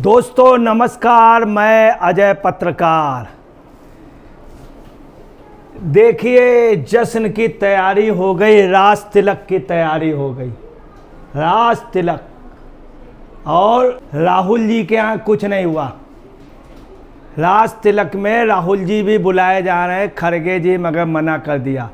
दोस्तों नमस्कार, मैं अजय पत्रकार। देखिए, जश्न की तैयारी हो गई, राज तिलक की तैयारी हो गई। राज तिलक और राहुल जी के यहाँ कुछ नहीं हुआ। राज तिलक में राहुल जी भी बुलाए जा रहे हैं, खड़गे जी मगर मना कर दिया।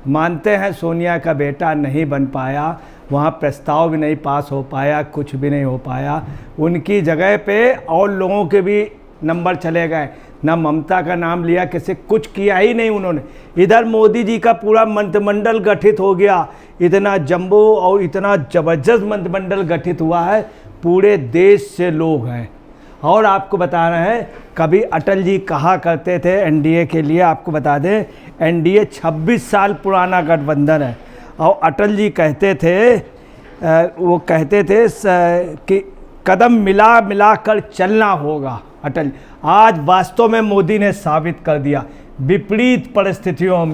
मानते हैं सोनिया का बेटा नहीं बन पाया, वहाँ प्रस्ताव भी नहीं पास हो पाया, कुछ भी नहीं हो पाया। उनकी जगह पे और लोगों के भी नंबर चले गए। ना ममता का नाम लिया, किसी कुछ किया ही नहीं उन्होंने। इधर मोदी जी का पूरा मंत्रिमंडल गठित हो गया। इतना जंबो और इतना ज़बरदस्त मंत्रिमंडल गठित हुआ है, पूरे देश से लोग हैं। और आपको बता रहे हैं, कभी अटल जी कहा करते थे एनडीए के लिए, आपको बता दें एनडीए 26 साल पुराना गठबंधन है। और अटल जी कहते थे, वो कहते थे कि कदम मिला मिला कर चलना होगा। अटल आज वास्तव में मोदी ने साबित कर दिया। विपरीत परिस्थितियों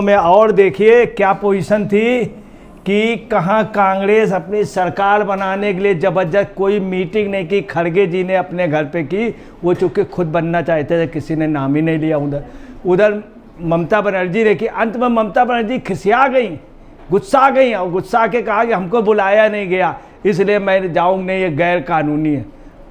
में और देखिए क्या पोजीशन थी कि कहाँ कांग्रेस अपनी सरकार बनाने के लिए ज़बरदस्त कोई मीटिंग नहीं की। खड़गे जी ने अपने घर पे की, वो चूँकि खुद बनना चाहते थे, किसी ने नाम ही नहीं लिया। उधर ममता बनर्जी ने की। अंत में ममता बनर्जी खिसिया गई, गुस्सा गई और गुस्सा के कहा कि हमको बुलाया नहीं गया, इसलिए मैं जाऊँगी नहीं, ये गैर कानूनी है।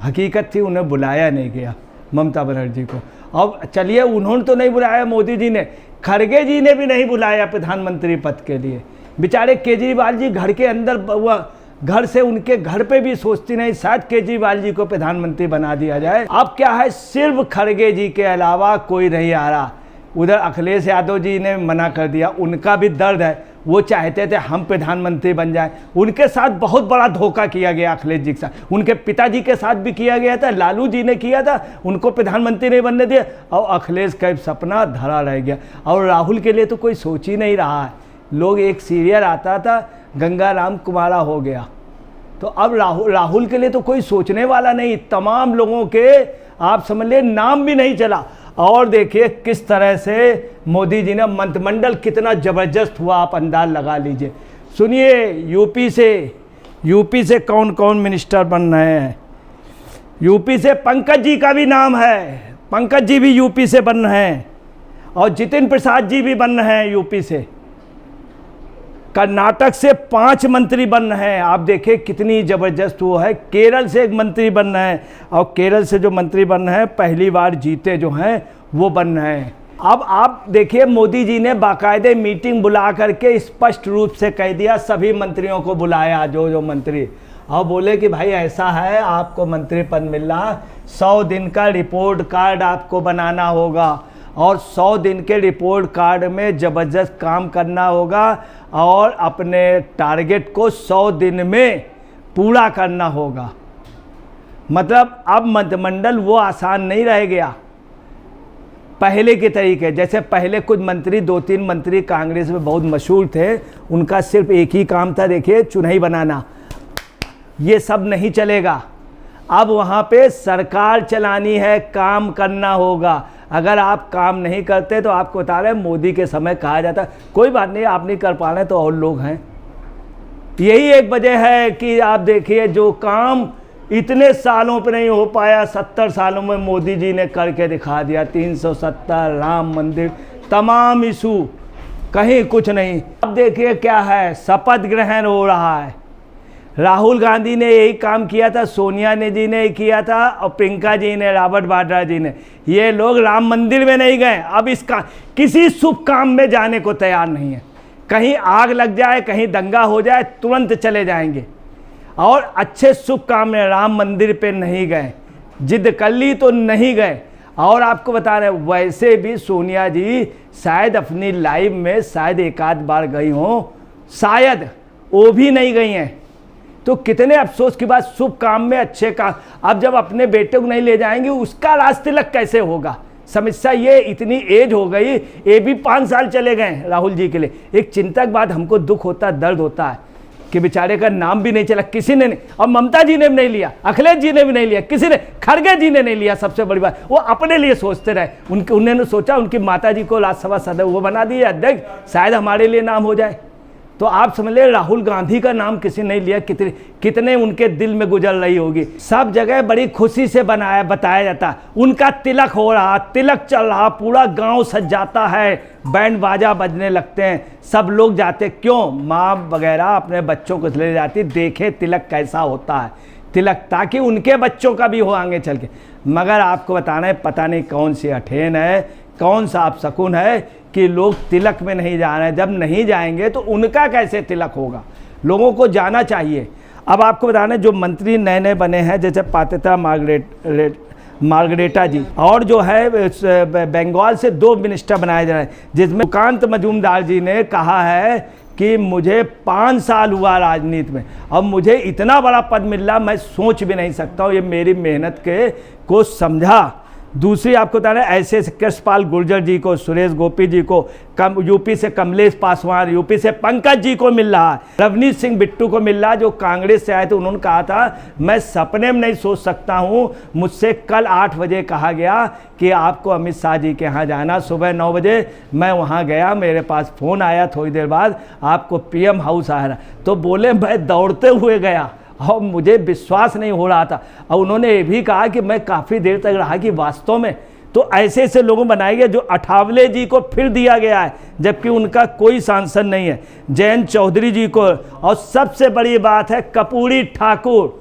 हकीकत थी उन्हें बुलाया नहीं गया ममता बनर्जी को। अब चलिए, उन्होंने तो नहीं बुलाया मोदी जी ने, खड़गे जी ने भी नहीं बुलाया प्रधानमंत्री पद के लिए। बेचारे केजरीवाल जी घर के अंदर, वह घर से उनके घर पे भी सोचती नहीं, शायद केजरीवाल जी को प्रधानमंत्री बना दिया जाए। अब क्या है, सिर्फ खड़गे जी के अलावा कोई नहीं आ रहा। उधर अखिलेश यादव जी ने मना कर दिया, उनका भी दर्द है, वो चाहते थे हम प्रधानमंत्री बन जाएं। उनके साथ बहुत बड़ा धोखा किया गया अखिलेश जी के साथ, उनके पिताजी के साथ भी किया गया था, लालू जी ने किया था, उनको प्रधानमंत्री नहीं बनने दिया और अखिलेश का सपना धरा रह गया। और राहुल के लिए तो कोई सोच ही नहीं रहा है। लोग, एक सीरियल आता था गंगा राम कुमारा हो गया, तो अब राहुल के लिए तो कोई सोचने वाला नहीं। तमाम लोगों के आप समझ लिए नाम भी नहीं चला। और देखिए किस तरह से मोदी जी ने मंत्रिमंडल कितना ज़बरदस्त हुआ, आप अंदाज लगा लीजिए। सुनिए, यूपी से कौन कौन मिनिस्टर बन रहे हैं। यूपी से पंकज जी का भी नाम है, पंकज जी भी यूपी से बन रहे हैं। और जितिन प्रसाद जी भी बन रहे हैं यूपी से। कर्नाटक से 5 मंत्री बन रहे हैं। आप देखिए कितनी ज़बरदस्त वो है। केरल से एक मंत्री बन रहे हैं, और केरल से जो मंत्री बन रहे हैं पहली बार जीते जो हैं वो बन रहे हैं। अब आप देखिए, मोदी जी ने बाकायदे मीटिंग बुला करके स्पष्ट रूप से कह दिया, सभी मंत्रियों को बुलाया, जो मंत्री, और बोले कि भाई ऐसा है, आपको मंत्री पद मिल रहा, 100 दिन का रिपोर्ट कार्ड आपको बनाना होगा और 100 दिन के रिपोर्ट कार्ड में ज़बरदस्त काम करना होगा और अपने टारगेट को 100 दिन में पूरा करना होगा। मतलब अब मंत्रिमंडल वो आसान नहीं रह गया पहले के तरीके। जैसे पहले कुछ मंत्री, 2-3 मंत्री कांग्रेस में बहुत मशहूर थे, उनका सिर्फ एक ही काम था, देखिए, चुनाई बनाना। ये सब नहीं चलेगा। अब वहाँ पे सरकार चलानी है, काम करना होगा। अगर आप काम नहीं करते तो आपको बता रहे, मोदी के समय कहा जाता कोई बात नहीं, आप नहीं कर पा रहे तो और लोग हैं। यही एक वजह है कि आप देखिए, जो काम इतने सालों पे नहीं हो पाया, 70 सालों में मोदी जी ने करके दिखा दिया। 370, राम मंदिर, तमाम इशू, कहीं कुछ नहीं। अब देखिए क्या है, शपथ ग्रहण हो रहा है। राहुल गांधी ने यही काम किया था, सोनिया जी ने किया था, और प्रियंका जी ने, रॉबर्ट वाड्रा जी ने। ये लोग राम मंदिर में नहीं गए, अब इसका किसी शुभ काम में जाने को तैयार नहीं है। कहीं आग लग जाए, कहीं दंगा हो जाए, तुरंत चले जाएंगे। और अच्छे शुभ काम में राम मंदिर पे नहीं गए, जिद कर ली तो नहीं गए। और आपको बता रहे, वैसे भी सोनिया जी शायद अपनी लाइफ में शायद एक आध बार गई हों, शायद वो भी नहीं गई हैं। तो कितने अफसोस की बात, शुभ काम में अच्छे काम। अब जब अपने बेटे को नहीं ले जाएंगे, उसका राज तिलक कैसे होगा। समस्या ये, इतनी एज हो गई, ये भी 5 साल चले गए राहुल जी के लिए। एक चिंतक बात, हमको दुख होता है, दर्द होता है कि बेचारे का नाम भी नहीं चला, किसी ने नहीं। और ममता जी ने भी नहीं लिया, अखिलेश जी ने भी नहीं लिया, किसी ने, खड़गे जी ने नहीं लिया। सबसे बड़ी बात, वो अपने लिए सोचते रहे। उन्होंने सोचा उनकी माता जी को राज्यसभा सदस्य वो बना दिए अध्यक्ष, शायद हमारे लिए नाम हो जाए। तो आप समझ ले राहुल गांधी का नाम किसी ने लिया, कितने उनके दिल में गुजर रही होगी। सब जगह बड़ी खुशी से बताया जाता, उनका तिलक हो रहा, तिलक चल रहा, पूरा गांव सज जाता है, बैंड बाजा बजने लगते हैं, सब लोग जाते। क्यों? माँ वगैरह अपने बच्चों को ले जाती, देखे तिलक कैसा होता है, तिलक, ताकि उनके बच्चों का भी हो आगे चल के। मगर आपको बताना है, पता नहीं कौन सी अठेन है, कौन सा अपशकुन है कि लोग तिलक में नहीं जा रहे हैं। जब नहीं जाएंगे तो उनका कैसे तिलक होगा? लोगों को जाना चाहिए। अब आपको बताना है, जो मंत्री नए नए बने हैं, जैसे पात्रता मार्गरेटा जी, और जो है बंगाल से 2 मिनिस्टर बनाए जा रहे हैं, जिसमें सुकांत मजूमदार जी ने कहा है कि मुझे 5 साल हुआ राजनीति में, अब मुझे इतना बड़ा पद मिल रहा, मैं सोच भी नहीं सकता हूँ, ये मेरी मेहनत को समझा। दूसरी आपको बता रहे हैं, ऐसे कृष्णपाल गुर्जर जी को, सुरेश गोपी जी को, यूपी से कमलेश पासवान, यूपी से पंकज जी को मिल रहा है, रवनीत सिंह बिट्टू को मिल रहा है, जो कांग्रेस से आए थे। उन्होंने कहा था मैं सपने में नहीं सोच सकता हूँ, मुझसे कल 8 बजे कहा गया कि आपको अमित शाह जी के यहाँ जाना, सुबह 9 बजे मैं वहाँ गया, मेरे पास फ़ोन आया थोड़ी देर बाद, आपको PM हाउस आ रहा, तो बोले मैं दौड़ते हुए गया और मुझे विश्वास नहीं हो रहा था। और उन्होंने ये भी कहा कि मैं काफ़ी देर तक रहा कि वास्तव में तो ऐसे ऐसे लोगों बनाए गए, जो अठावले जी को फिर दिया गया है जबकि उनका कोई सांसद नहीं है, जयंत चौधरी जी को, और सबसे बड़ी बात है कपूरी ठाकुर,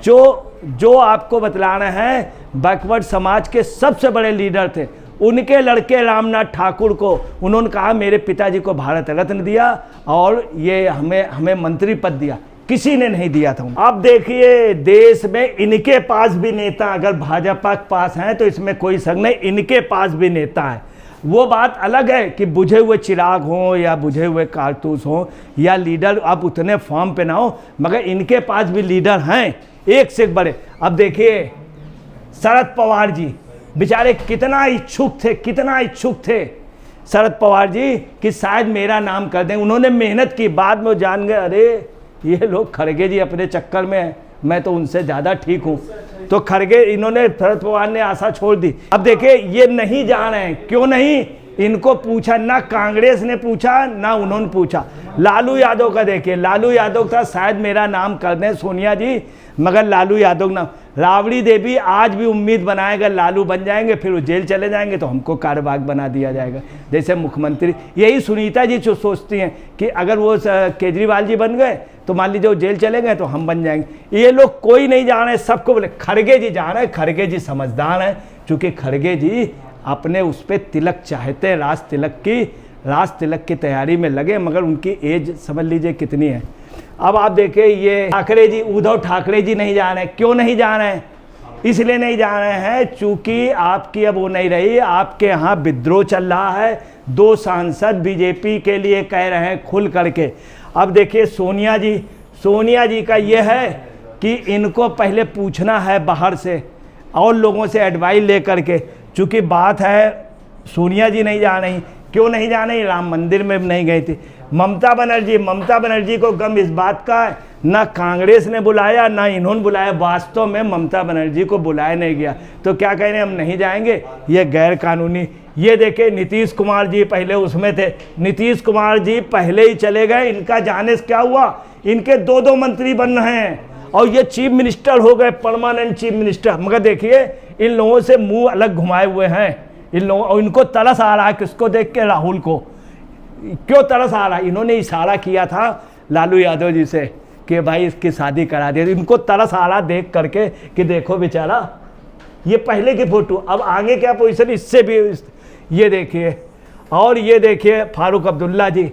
जो आपको बतलाना है बैकवर्ड समाज के सबसे बड़े लीडर थे, उनके लड़के रामनाथ ठाकुर को उन्होंने कहा मेरे पिताजी को भारत रत्न दिया और ये हमें मंत्री पद दिया, किसी ने नहीं दिया था। अब देखिए देश में इनके पास भी नेता, अगर भाजपा के पास हैं तो इसमें कोई शक नहीं, इनके पास भी नेता है। वो बात अलग है कि बुझे हुए चिराग हों या बुझे हुए कारतूस हों या लीडर आप उतने फॉर्म पे ना हो, मगर इनके पास भी लीडर हैं एक से एक बड़े। अब देखिए शरद पवार जी बेचारे कितना इच्छुक थे शरद पवार जी कि शायद मेरा नाम कर दें। उन्होंने मेहनत की, बाद में वो जान गए अरे ये लोग खड़गे जी अपने चक्कर में हैं, मैं तो उनसे ज़्यादा ठीक हूँ, तो खड़गे इन्होंने, शरद पवार ने आशा छोड़ दी। अब देखिए ये नहीं जा रहे हैं, क्यों नहीं? इनको पूछा ना कांग्रेस ने पूछा ना उन्होंने पूछा। लालू यादव का देखिए, लालू यादव था शायद मेरा नाम कर दें सोनिया जी, मगर लालू यादव नाम। राबड़ी देवी आज भी उम्मीद बनाएगा लालू बन जाएंगे, फिर वो जेल चले जाएंगे तो हमको कार्यवाहक बना दिया जाएगा जैसे मुख्यमंत्री। यही सुनीता जी जो सोचती हैं कि अगर वो केजरीवाल जी बन गए तो मान लीजिए वो जेल चले गए तो हम बन जाएंगे। ये लोग कोई नहीं जा रहे हैं, सबको बोले खड़गे जी जा रहे हैं। खड़गे जी समझदार हैं, चूँकि खड़गे जी अपने उस पर तिलक चाहते हैं, राज तिलक की तैयारी में लगे, मगर उनकी एज समझ लीजिए कितनी है। अब आप देखिए ये ठाकरे जी, उद्धव ठाकरे जी नहीं जा रहे हैं। क्यों नहीं जा रहे हैं? इसलिए नहीं जा रहे हैं चूंकि आपकी अब वो नहीं रही, आपके यहाँ विद्रोह चल रहा है। 2 सांसद बीजेपी के लिए कह रहे हैं खुल करके। अब देखिए सोनिया जी का ये है कि इनको पहले पूछना है बाहर से और लोगों से एडवाइस ले करके, चूँकि बात है सोनिया जी नहीं जा रही। क्यों नहीं जा रही? राम मंदिर में नहीं गई थी। ममता बनर्जी को गम इस बात का है, ना कांग्रेस ने बुलाया ना इन्होंने बुलाया, वास्तव में ममता बनर्जी को बुलाया नहीं गया, तो क्या कह रहे हैं हम नहीं जाएंगे, ये गैर कानूनी। ये देखे नीतीश कुमार जी पहले उसमें थे, नीतीश कुमार जी पहले ही चले गए, इनका जाने से क्या हुआ, इनके 2 मंत्री बन रहे हैं और ये चीफ मिनिस्टर हो गए, परमानेंट चीफ मिनिस्टर। मगर देखिए इन लोगों से मुंह अलग घुमाए हुए हैं इन लोगों, और इनको तरस आ रहा है किसको देख के? राहुल को। क्यों तरस आ रहा है? इन्होंने इशारा किया था लालू यादव जी से कि भाई इसकी शादी करा दिया। इनको तरस आ रहा देख करके कि देखो बेचारा, ये पहले की फोटो, अब आगे क्या पोजीशन इससे भी। ये देखिए, और ये देखिए फारूक अब्दुल्ला जी,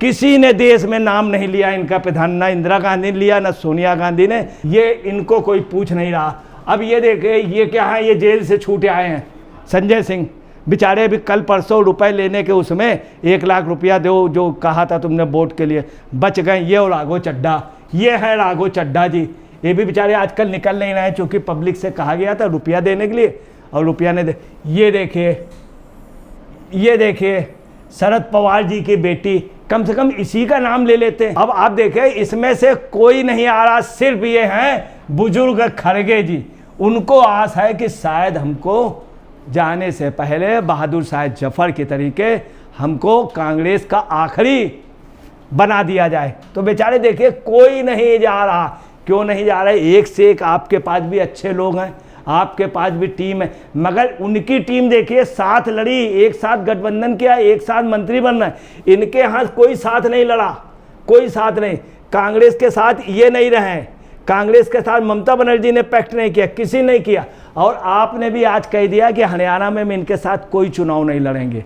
किसी ने देश में नाम नहीं लिया इनका, प्रधान ना इंदिरा गांधी ने लिया ना सोनिया गांधी ने, ये इनको कोई पूछ नहीं रहा। अब ये देखिए ये क्या है, ये जेल से छूटे आए हैं संजय सिंह, बेचारे भी कल परसों रुपए लेने के उसमें 1 लाख रुपया दो जो कहा था तुमने वोट के लिए, बच गए। ये और राघव चड्ढा, ये है राघव चड्ढा जी, ये भी बेचारे आजकल निकल नहीं रहे हैं चूँकि पब्लिक से कहा गया था रुपया देने के लिए और रुपया नहीं दे। ये देखिए शरद पवार जी की बेटी, कम से कम इसी का नाम ले लेते हैं। अब आप देखें इसमें से कोई नहीं आ रहा, सिर्फ ये हैं बुजुर्ग खड़गे जी। उनको आस है कि शायद हमको जाने से पहले बहादुर शाह जफर के तरीके हमको कांग्रेस का आखिरी बना दिया जाए। तो बेचारे देखिए कोई नहीं जा रहा। क्यों नहीं जा रहे? एक से एक आपके पास भी अच्छे लोग हैं, आपके पास भी टीम है, मगर उनकी टीम देखिए साथ लड़ी, एक साथ गठबंधन किया, एक साथ मंत्री बनना है। इनके यहाँ कोई साथ नहीं लड़ा, कोई साथ नहीं। कांग्रेस के साथ ये नहीं रहे, कांग्रेस के साथ ममता बनर्जी ने पैक्ट नहीं किया, किसी ने किया। और आपने भी आज कह दिया कि हरियाणा में इनके साथ कोई चुनाव नहीं लड़ेंगे।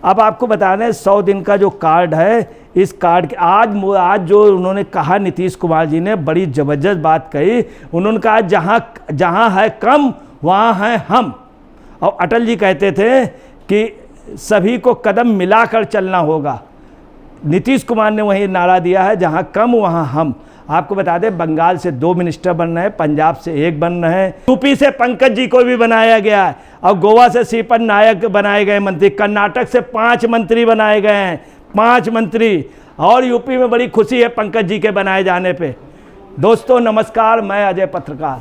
अब आपको बता दें 100 दिन का जो कार्ड है, इस कार्ड के आज जो उन्होंने कहा, नीतीश कुमार जी ने बड़ी ज़बरदस्त बात कही। उन्होंने कहा जहाँ है कम वहाँ हैं हम। और अटल जी कहते थे कि सभी को कदम मिलाकर चलना होगा। नीतीश कुमार ने वही नारा दिया है, जहाँ कम वहाँ हम। आपको बता दें बंगाल से 2 मिनिस्टर बन रहे हैं, पंजाब से 1 बन रहे हैं, यूपी से पंकज जी को भी बनाया गया है, और गोवा से श्रीपद नायक बनाए गए मंत्री, कर्नाटक से 5 मंत्री बनाए गए हैं, 5 मंत्री। और यूपी में बड़ी खुशी है पंकज जी के बनाए जाने पे। दोस्तों नमस्कार, मैं अजय पत्रकार।